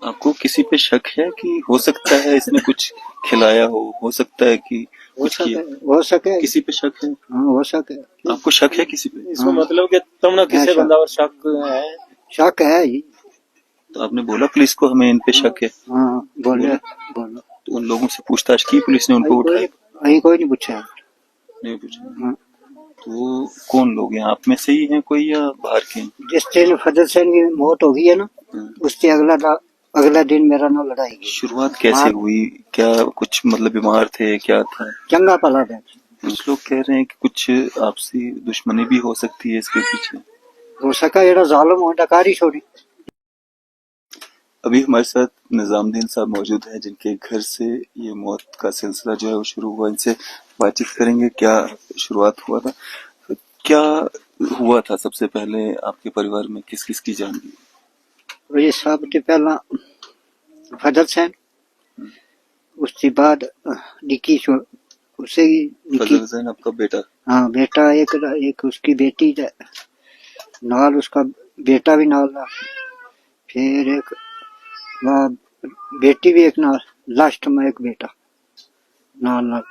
आपको किसी पे शक है कि हो सकता है इसने कुछ खिलाया हो सकता है कि कुछ किया हो सके किसी पे शक है? हाँ हो सके। आपको शक है किसी पे? इसको मतलब कि तुमने किसी बंदा और शक है? शक है ही। तो आपने बोला पुलिस को हमें इन पे शक है? हाँ बोले बोलो। तो उन लोगों से पूछताछ की पुलिस ने, उनको उठाया? कोई नहीं पूछा। नहीं पूछा। हाँ। तो वो कौन लोग हैं, आप में से ही हैं कोई या बाहर के हैं? जिस दिन फजल सैन की मौत हो गई है ना, उससे अगला दिन मेरा ना लड़ाई गई। शुरुआत कैसे हुई? क्या कुछ मतलब बीमार थे, क्या था? चंगा पला था। कुछ लोग कह रहे हैं कि कुछ आपसी दुश्मनी भी हो सकती है इसके पीछे। हो सका एड़ा जालिम हो डकारी छोड़ी। अभी हमारे साथ निजामुद्दीन साहब मौजूद हैं जिनके घर से ये मौत का सिलसिला जो है वो शुरू हुआ। इनसे बातचीत करेंगे, क्या शुरुआत हुआ था, क्या हुआ था। सबसे पहले आपके परिवार में किस किस की जान गई? ये सब पहला फजल सैन, उसके बाद निकी उसे फजल सैन आपका बेटा? हाँ बेटा, एक उसकी बेटी नाल, उसका बेटा भी नाल था, फिर एक बेटी भी एक नाल, लास्ट में एक बेटा नाल नाल।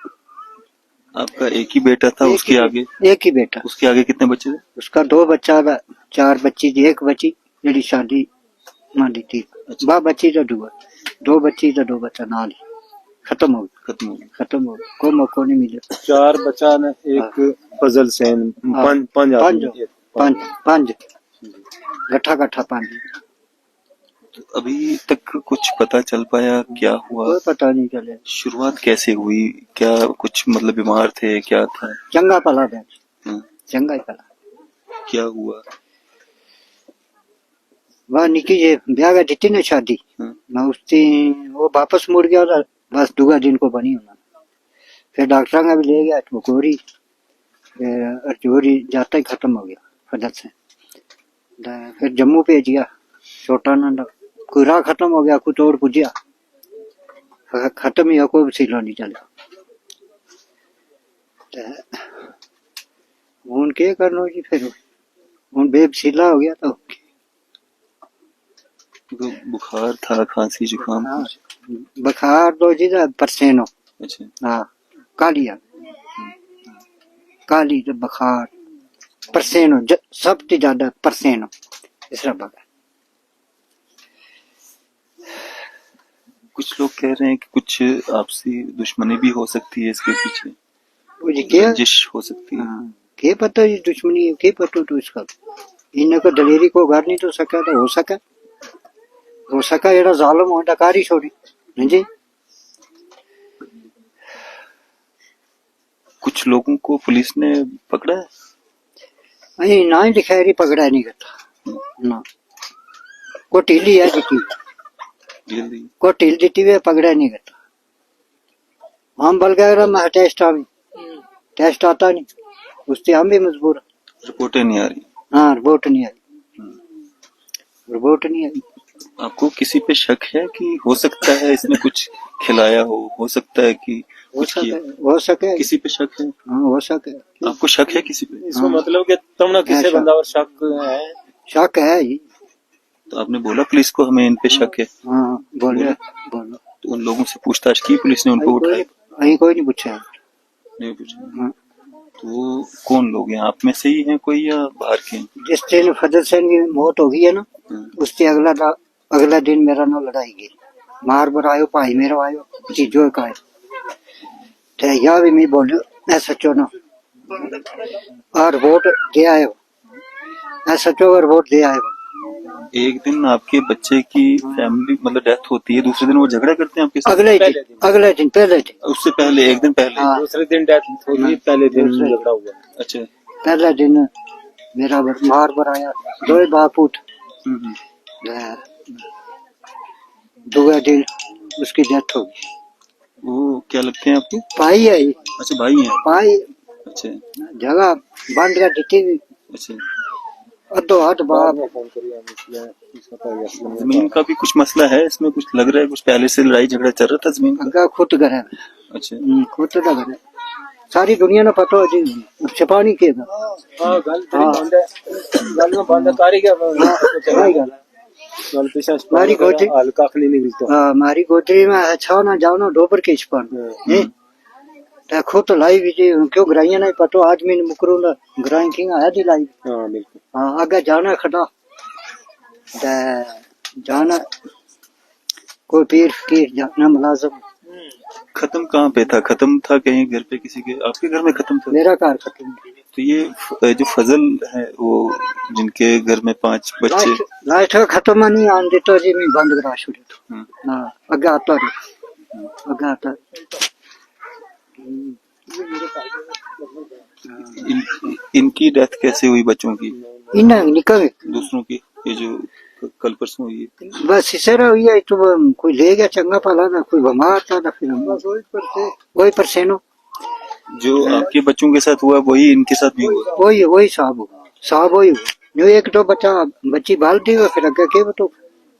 आपका एक ही बेटा था? उसके आगे एक ही बेटा। उसके आगे कितने बच्चे थे? उसका 2 बच्चा था, 4 बच्ची थी। एक बच्ची जेडी शादी मांडी थी। अच्छा। बा बच्ची तो 2 बच्ची तो 2 बच्चा नाल खत्म हो गया। कोई मौका नहीं मिला। 4 बच्चा ने एक फजल सैन, पांच गठा 5। अभी तक कुछ पता चल पाया क्या हुआ? कोई पता नहीं चले। शुरुआत कैसे हुई? क्या कुछ मतलब बीमार थे, क्या था? चंगा पला था। चंगा ही पला। क्या हुआ? वह निकी ये ब्याह का दिती ने शादी, मैं उससे वो वापस मुड़ गया था। बस 2 दिन को बनी उन्होंने। फिर डॉक्टर का भी ले गया टकोरी, अर्जोरी जाता ही खत्म हो गया फजल से। फिर जम्मू भेज दिया छोटा नंदा। कोई राह खत्म हो गया, कुछ और पूछा खत्म ही, कोई वसीला नहीं चला। हूं के करना जी, फिर हूं बेवसीला हो गया। तो बुखार था, खांसी जुकाम? बुखार तो जी परसेनो। अच्छा। हाँ काली तो बुखार, परसेनो सबसे ज्यादा परसेनो इसरा बगा। कुछ लोग कह रहे हैं कि कुछ आपसी दुश्मनी भी हो सकती है इसके पीछे, रंजिश हो सकती है। के पता ये दुश्मनी है, के पता तो इसका इन्हें को दलेरी को घर नहीं तो सका। तो हो सका एड़ा जालिम हो डकारी छोड़ी जी। कुछ लोगों को पुलिस ने पकड़ा है? नहीं ना ही दिखाई पकड़ा नहीं करता ना। को टीली है को टील दी हुई पकड़ा नहीं करता। हम बल गए मैं टेस्ट आता नहीं, उससे हम भी मजबूर। रिपोर्टें नहीं आ रही? हाँ रिपोर्ट नहीं आई। आपको किसी पे शक है कि हो सकता है इसने कुछ खिलाया हो सकता है कि कुछ किया? हो सके किसी पे शक है? हाँ हो सके। आपको शक है किसी पे? इसको मतलब कि तुमने किसी बंदा और शक है ही। तो आपने बोला पुलिस को हमें इन पे शक है? हाँ बोलो। तो उन लोगों से पूछताछ की पुलिस ने, उनको उठाया? कोई नहीं पूछा। नहीं पूछा। तो वो कौन लोग हैं, आप में से ही हैं कोई या बाहर के हैं? जिस दिन फजल सैन की मौत हो गई है ना, उससे अगला दिन मेरा ना लड़ाई गई। मार बर आयो, भाई मेरा आयो, चीजों का आयो। या भी मैं बोलो सचो ना और वोट दे आयो, सचो और वोट दे आयो। एक दिन आपके बच्चे की फैमिली मतलब डेथ होती है, दूसरे दिन वो झगड़ा करते हैं आपके साथ? अगले दिन पहले दिन, उससे पहले एक दिन पहले? हाँ। दूसरे दिन डेथ होगी, पहले दिन झगड़ा हुआ। अच्छा। पहले दिन मेरा मार पर आया, 2 बापूत। दूसरे दिन उसकी डेथ होगी। वो क्या लगते हैं आपके? भाई है। अच्छा भाई है। भाई। अच्छा। जगह बांध का दी। अच्छा। अदो हद बाप। जमीन का भी कुछ मसला है इसमें, कुछ लग रहा है कुछ पहले से लड़ाई झगड़ा चल रहा था जमीन का? खुद घर है। अच्छा। खुद का घर है, सारी दुनिया ने पता जी छपानी के मारी गोदी हल्का नहीं निकलता। हाँ मारी गोदी में अच्छा ना जाओ ना डोबर के इस्पान ते खुद तो लाई भी जी क्यों ग्राइया नहीं पतो आज मैंने मुकरू ना ग्राइंग किंग आया थी लाई हाँ बिल्कुल। हाँ आगे जाना खड़ा ते जाना कोई पीर फकीर जाना मुलाजम खत्म कहाँ पे था? खत्म था कहीं घर पे किसी के? आपके घर में खत्म था? मेरा घर खत्म तो ये जो फजल है वो जिनके घर में 5 बच्चे, लास्ट खत्म नहीं आन देता जी मैं बंद करा छोड़े तो हाँ आगे आता रहे आगे आता इनकी डेथ कैसे हुई बच्चों की? इन्हें निकल दूसरों की ये जो कल परसों हुई है? बस इसे हुई है तो कोई ले गया चंगा पाला ना कोई बीमार था ना फिर वही परसेनो जो आपके बच्चों के साथ हुआ वही इनके साथ भी हुआ? वही साहब वही हुआ जो एक तो बच्चा बच्ची बाल दी फिर आगे के तो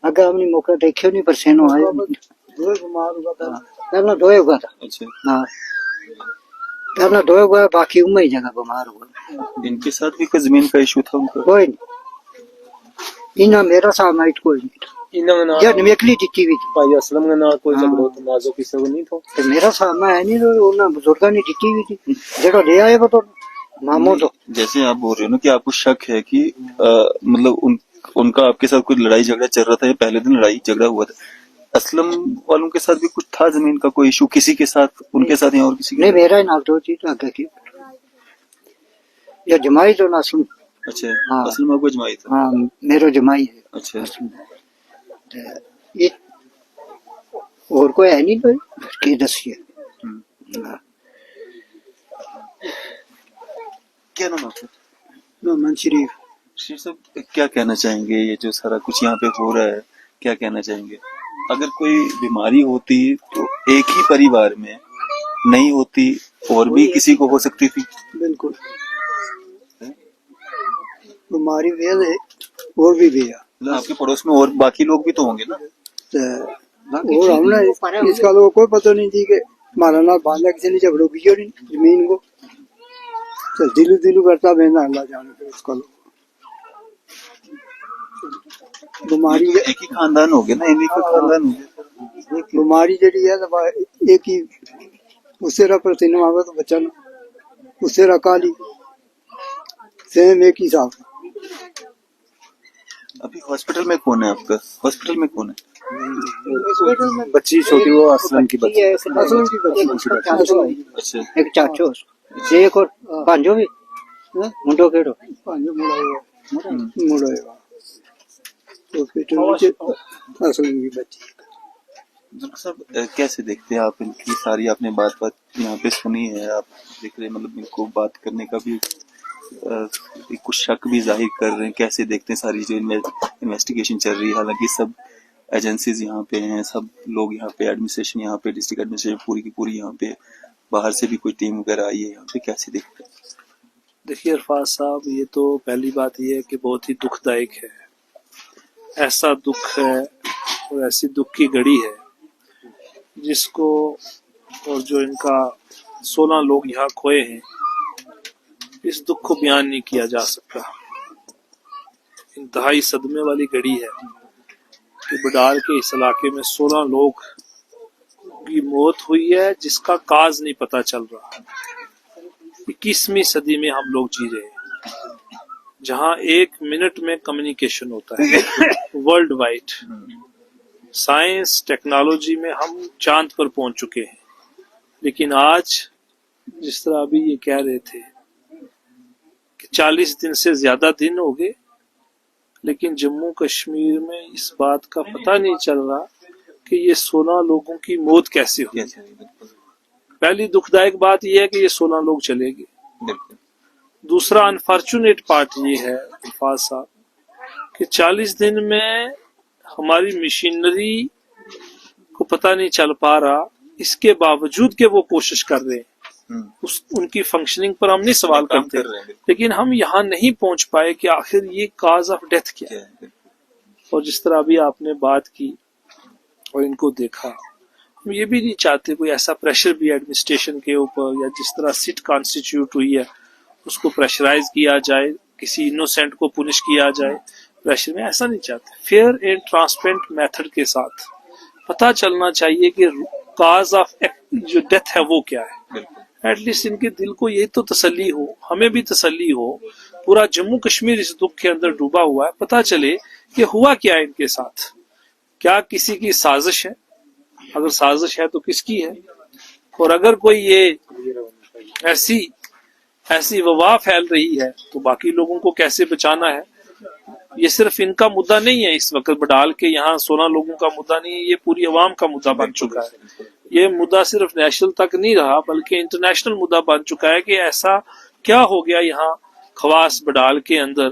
आगे हमने मौका देखे नहीं परसेनो आया पहला दो हुआ था। अच्छा हाँ पहला दो हुआ बाकी उम्र ही जगह बीमार हुआ। इनके साथ भी कोई जमीन का इशू था उनका? कोई नहीं इन्हें मेरा सामना कोई नहीं इन्होंने ना यार निकली दिखती हुई थी भाई असलम के ना कोई हाँ। झगड़ो तो नाजो किसी को नहीं था। तो मेरा सामना है नहीं तो उन्हें बुजुर्गा ने दिखती हुई थी जेड़ा ले आए वो तो मामो तो जैसे आप बोल रहे हो ना कि आपको शक है कि मतलब उनका आपके साथ कोई लड़ाई झगड़ा चल रहा था या पहले दिन लड़ाई झगड़ा हुआ था? असलम वालों के साथ भी कुछ था जमीन का कोई इशू किसी के साथ, उनके साथ या और किसी के? नहीं मेरा ही नाल दो चीज आगे की या जमाई तो ना सुन अच्छा हाँ। असलम आपको जमाई था? हाँ मेरो जमाई है अच्छा ये और कोई है नहीं तो की दसिए हाँ। क्या नाम आपका? मोहम्मद शरीफ शेर साहब क्या कहना चाहेंगे ये जो सारा कुछ यहाँ पे हो रहा है, क्या कहना चाहेंगे? अगर कोई बीमारी होती तो एक ही परिवार में नहीं होती और भी किसी को हो सकती थी। बिल्कुल बीमारी भी है और भी है मतलब आपके पड़ोस में और बाकी लोग भी तो होंगे ना? और हमने इसका लोग कोई पता नहीं थी कि हमारा ना बांधा किसी ने झगड़ो किया नहीं जमीन को तो दिलू करता बहना अल्लाह जाने फिर उसका लोग बीमारी एक ही खानदान हो गया ना, इन्हीं का खानदान हो गया। बीमारी जड़ी है तो एक ही उससे रा प्रतिन आवे तो बच्चा ना उससे रा काली सेम एक ही साहब। अभी हॉस्पिटल में कौन है आपका? हॉस्पिटल में कौन है? बच्ची छोटी वो असलम की बच्ची अच्छा एक चाचो एक और पांचो भी मुंडो केड़ो मुंडो असलम की बच्ची। सब कैसे देखते हैं आप इनकी सारी, आपने बात यहाँ पे सुनी है, आप देख रहे हैं मतलब इनको बात करने का भी कुछ शक भी जाहिर कर रहे हैं, कैसे देखते हैं सारी जो इन्वेस्टिगेशन चल रही है? हालांकि सब एजेंसीज यहाँ पे हैं, सब लोग यहाँ पे, एडमिनिस्ट्रेशन यहाँ पे, डिस्ट्रिक्ट एडमिनिस्ट्रेशन पूरी की पूरी यहाँ पे, बाहर से भी कोई टीम वगैरह आई है यहाँ पे, कैसे देखते हैं? देखिए अरफाज साहब, ये तो पहली बात ये है कि बहुत ही दुखदायक है, ऐसा दुख है और ऐसी दुख की घड़ी है जिसको, और जो इनका 16 लोग यहाँ खोए हैं, इस दुख को बयान नहीं किया जा सकता। इंतहाई सदमे वाली घड़ी है कि बडाल के इस इलाके में 16 लोग की मौत हुई है जिसका काज नहीं पता चल रहा। 21वीं सदी में हम लोग जी रहे हैं जहां 1 मिनट में कम्युनिकेशन होता है वर्ल्ड वाइड। साइंस टेक्नोलॉजी में हम चांद पर पहुंच चुके हैं, लेकिन आज जिस तरह अभी ये कह रहे थे कि 40 दिन से ज्यादा दिन हो गए, लेकिन जम्मू कश्मीर में इस बात का पता नहीं चल रहा कि ये 16 लोगों की मौत कैसे हुई। पहली दुखदायक बात यह है कि ये 16 लोग चले गए। दूसरा अनफॉर्चुनेट पार्ट ये है अल्फाज साहब कि 40 दिन में हमारी मशीनरी को पता नहीं चल पा रहा, इसके बावजूद कि वो कोशिश कर रहे हैं, उनकी फंक्शनिंग पर हम नहीं सवाल करते, लेकिन हम यहाँ नहीं पहुंच पाए कि आखिर ये काज ऑफ डेथ क्या है। और जिस तरह अभी आपने बात की और इनको देखा, हम ये भी नहीं चाहते कोई ऐसा प्रेशर भी एडमिनिस्ट्रेशन के ऊपर, या जिस तरह सिट कॉन्स्टिट्यूट हुई है उसको प्रेशराइज किया जाए, किसी इनोसेंट को पुनिश किया जाए। प्रेशर में, ऐसा नहीं चाहते। फेयर एंड ट्रांसपेरेंट मेथड के साथ पता चलना चाहिए कि काज ऑफ जो डेथ है वो क्या है। एटलीस्ट इनके दिल को ये तो तसल्ली हो, हमें भी तसल्ली हो, पूरा जम्मू कश्मीर इस दुख के अंदर डूबा हुआ है, पता चले कि हुआ क्या है इनके साथ। क्या किसी की साजिश है? अगर साजिश है तो किसकी है? और अगर कोई ये ऐसी वबा फैल रही है तो बाकी लोगों को कैसे बचाना है? ये सिर्फ इनका मुद्दा नहीं है, इस वक्त बडाल के यहाँ 16 लोगों का मुद्दा नहीं है, ये पूरी अवाम का मुद्दा बन चुका है। ये मुद्दा सिर्फ नेशनल तक नहीं रहा बल्कि इंटरनेशनल मुद्दा बन चुका है कि ऐसा क्या हो गया यहाँ खवास बडाल के अंदर,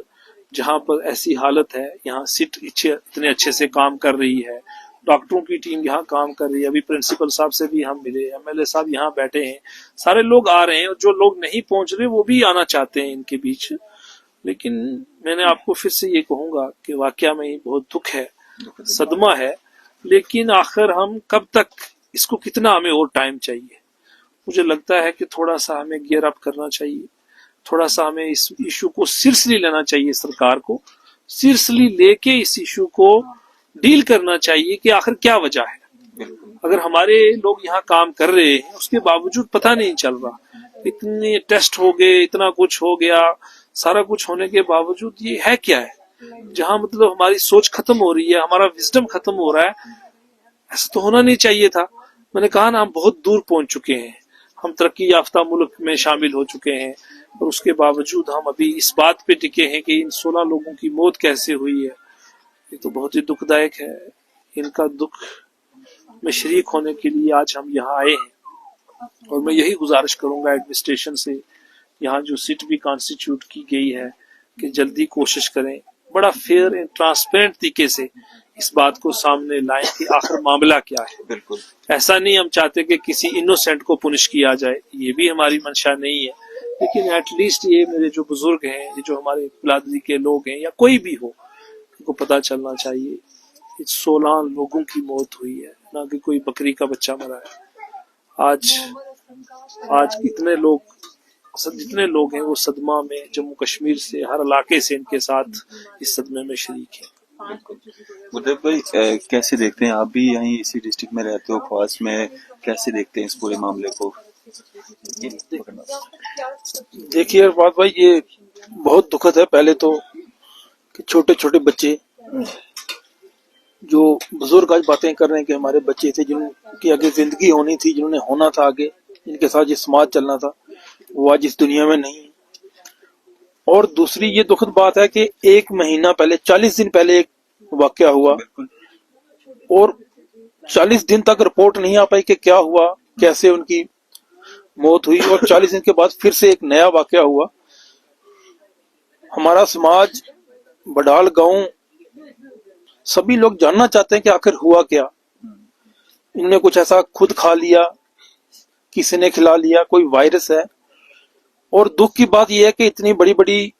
जहां पर ऐसी हालत है। यहाँ सिट इतने अच्छे से काम कर रही है, डॉक्टरों की टीम यहाँ काम कर रही है, अभी प्रिंसिपल साहब से भी हम मिले, एमएलए साहब यहाँ बैठे हैं, सारे लोग आ रहे हैं, और जो लोग नहीं पहुंच रहे वो भी आना चाहते हैं इनके बीच। लेकिन मैंने आपको फिर से ये कहूंगा कि वाकया में बहुत दुख है, सदमा है, लेकिन आखिर हम कब तक इसको, कितना हमें और टाइम चाहिए? मुझे लगता है कि थोड़ा सा हमें गियर अप करना चाहिए, थोड़ा सा हमें इस इशू को सीरियसली लेना चाहिए, सरकार को सीरियसली लेके इस इशू को डील करना चाहिए कि आखिर क्या वजह है। अगर हमारे लोग यहाँ काम कर रहे हैं उसके बावजूद पता नहीं चल रहा, इतने टेस्ट हो गए, इतना कुछ हो गया, सारा कुछ होने के बावजूद ये है क्या है? जहां मतलब हमारी सोच खत्म हो रही है, हमारा विजडम खत्म हो रहा है। ऐसा तो होना नहीं चाहिए था। मैंने कहा ना, हम बहुत दूर पहुंच चुके हैं, हम तरक्की याफ्ता मुल्क में शामिल हो चुके हैं, और उसके बावजूद हम अभी इस बात पे टिके हैं कि इन 16 लोगों की मौत कैसे हुई है। ये तो बहुत ही दुखदायक है। इनका दुख में शरीक होने के लिए आज हम यहाँ आए हैं, और मैं यही गुजारिश करूंगा एडमिनिस्ट्रेशन से, यहाँ जो सीट भी कॉन्स्टिट्यूट की गई है, कि जल्दी कोशिश करें, बड़ा फेयर एंड ट्रांसपेरेंट तरीके से इस बात को सामने लाएं कि आखिर मामला क्या है। बिल्कुल ऐसा नहीं हम चाहते कि किसी इनोसेंट को पुनिश किया जाए, ये भी हमारी मंशा नहीं है, लेकिन एटलीस्ट ये मेरे जो बुजुर्ग हैं, ये जो हमारे बिरादरी के लोग हैं, या कोई भी हो, उनको पता चलना चाहिए 16 लोगों की मौत हुई है, ना कि कोई बकरी का बच्चा मरा है। आज कितने लोग, जितने लोग हैं वो सदमा में, जम्मू कश्मीर से, हर इलाके से इनके साथ इस सदमे में शरीक हैं। उदय भाई, कैसे देखते हैं, आप भी यहीं इसी डिस्ट्रिक्ट में रहते हो, खवास में, कैसे देखते हैं इस पूरे मामले को? देखिए बात भाई, ये बहुत दुखद है। पहले तो कि छोटे छोटे बच्चे, जो बुजुर्ग आज बातें कर रहे हैं कि हमारे बच्चे थे जिनकी आगे जिंदगी होनी थी, जिन्होंने होना था आगे, जिनके साथ ये समाज चलना था, वो आज इस दुनिया में नहीं। और दूसरी ये दुखद बात है कि 1 महीना पहले, 40 दिन पहले एक वाकया हुआ, और 40 दिन तक रिपोर्ट नहीं आ पाई कि क्या हुआ, कैसे उनकी मौत हुई, और 40 दिन के बाद फिर से एक नया वाकया हुआ। हमारा समाज, बडाल गांव, सभी लोग जानना चाहते हैं कि आखिर हुआ क्या। इन्होंने कुछ ऐसा खुद खा लिया, किसी ने खिला लिया, कोई वायरस है। और दुख की बात यह है कि इतनी बड़ी बड़ी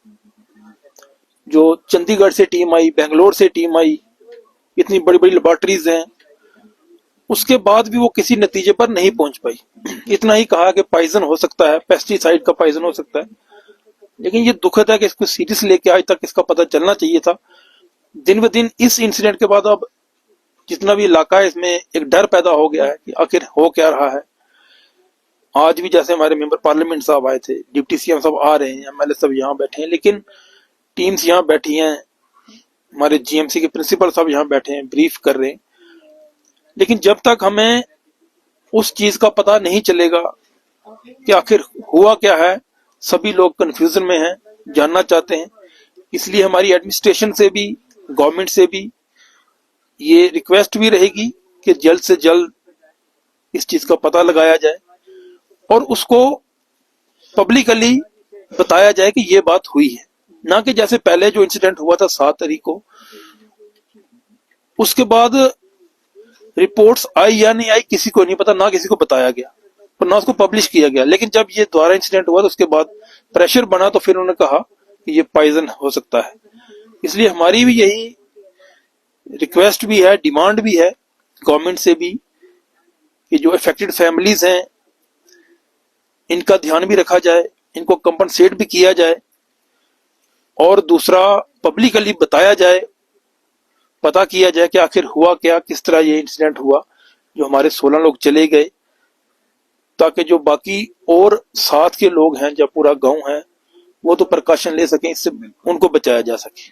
जो चंडीगढ़ से टीम आई, बेंगलोर से टीम आई, इतनी बड़ी बड़ी लेबोरेटरीज हैं, उसके बाद भी वो किसी नतीजे पर नहीं पहुंच पाई। इतना ही कहा कि पॉइजन हो सकता है, पेस्टिसाइड का पॉइजन हो सकता है, लेकिन ये दुखद है कि इसको सीरियस लेके आज तक इसका पता चलना चाहिए था। दिन ब दिन इस इंसिडेंट के बाद अब जितना भी इलाका है, इसमें एक डर पैदा हो गया है कि आखिर हो क्या रहा है। आज भी जैसे हमारे मेंबर पार्लियामेंट साहब आए थे, डिप्टी सीएम साहब आ रहे हैं, एमएलए सब यहाँ बैठे हैं, लेकिन टीम्स यहाँ बैठी हैं, हमारे जीएमसी के प्रिंसिपल साहब यहाँ बैठे हैं, ब्रीफ कर रहे हैं। लेकिन जब तक हमें उस चीज का पता नहीं चलेगा कि आखिर हुआ क्या है, सभी लोग कंफ्यूजन में हैं, जानना चाहते हैं। इसलिए हमारी एडमिनिस्ट्रेशन से भी, गवर्नमेंट से भी ये रिक्वेस्ट भी रहेगी कि जल्द से जल्द इस चीज का पता लगाया जाए और उसको पब्लिकली बताया जाए कि ये बात हुई है। ना कि जैसे पहले जो इंसिडेंट हुआ था 7 तारीख को, उसके बाद रिपोर्ट्स आई या नहीं आई किसी को नहीं पता, ना किसी को बताया गया और ना उसको पब्लिश किया गया। लेकिन जब ये दोबारा इंसिडेंट हुआ तो उसके बाद प्रेशर बना, तो फिर उन्होंने कहा कि ये पॉइजन हो सकता है। इसलिए हमारी भी यही रिक्वेस्ट भी है, डिमांड भी है गवर्नमेंट से भी कि जो अफेक्टेड फैमिलीज हैं इनका ध्यान भी रखा जाए, इनको कंपनसेट भी किया जाए। और दूसरा, पब्लिकली बताया जाए, पता किया जाए कि आखिर हुआ क्या, किस तरह ये इंसिडेंट हुआ जो हमारे 16 लोग चले गए, ताकि जो बाकी और साथ के लोग हैं, जो पूरा गांव है, वो तो प्रकाशन ले सकें, इससे उनको बचाया जा सके।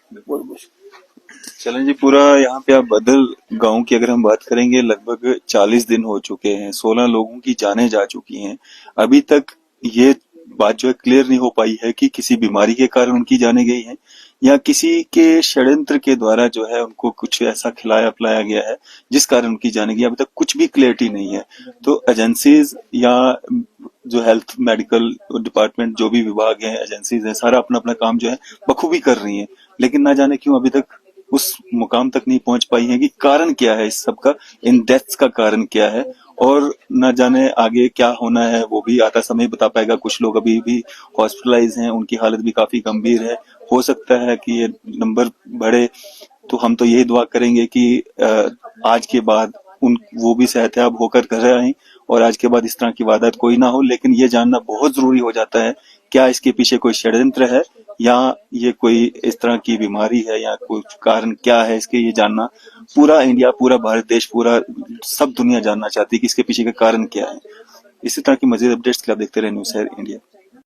चलें जी, पूरा यहाँ पे आप बदल गांव की अगर हम बात करेंगे, लगभग 40 दिन हो चुके हैं, 16 लोगों की जानें जा चुकी हैं। अभी तक ये बात जो है क्लियर नहीं हो पाई है कि किसी बीमारी के कारण उनकी जाने गई है या किसी के षड्यंत्र के द्वारा जो है उनको कुछ ऐसा खिलाया पिलाया गया है जिस कारण उनकी जाने गई। अभी तक कुछ भी क्लियरिटी नहीं है। तो एजेंसीज या जो हेल्थ मेडिकल डिपार्टमेंट, जो भी विभाग है, एजेंसीज है, सारा अपना अपना काम जो है बखूबी कर रही है, लेकिन ना जाने क्यों अभी तक उस मुकाम तक नहीं पहुंच पाई है कि कारण क्या है इस सब का, इन डेथ्स का कारण क्या है, और न जाने आगे क्या होना है वो भी आता समय बता पाएगा। कुछ लोग अभी भी हॉस्पिटलाइज हैं, उनकी हालत भी काफी गंभीर है, हो सकता है कि ये नंबर बढ़े। तो हम तो यही दुआ करेंगे कि आज के बाद वो भी सेहतयाब होकर घर आए और आज के बाद इस तरह की वारदात कोई ना हो। लेकिन ये जानना बहुत जरूरी हो जाता है, क्या इसके पीछे कोई षड्यंत्र है या ये कोई इस तरह की बीमारी है या कुछ कारण क्या है इसके, ये जानना पूरा इंडिया, पूरा भारत देश, पूरा सब दुनिया जानना चाहती है कि इसके पीछे का कारण क्या है। इसी तरह की मजीद अपडेट्स के लिए आप देखते रहे न्यूज़ इंडिया।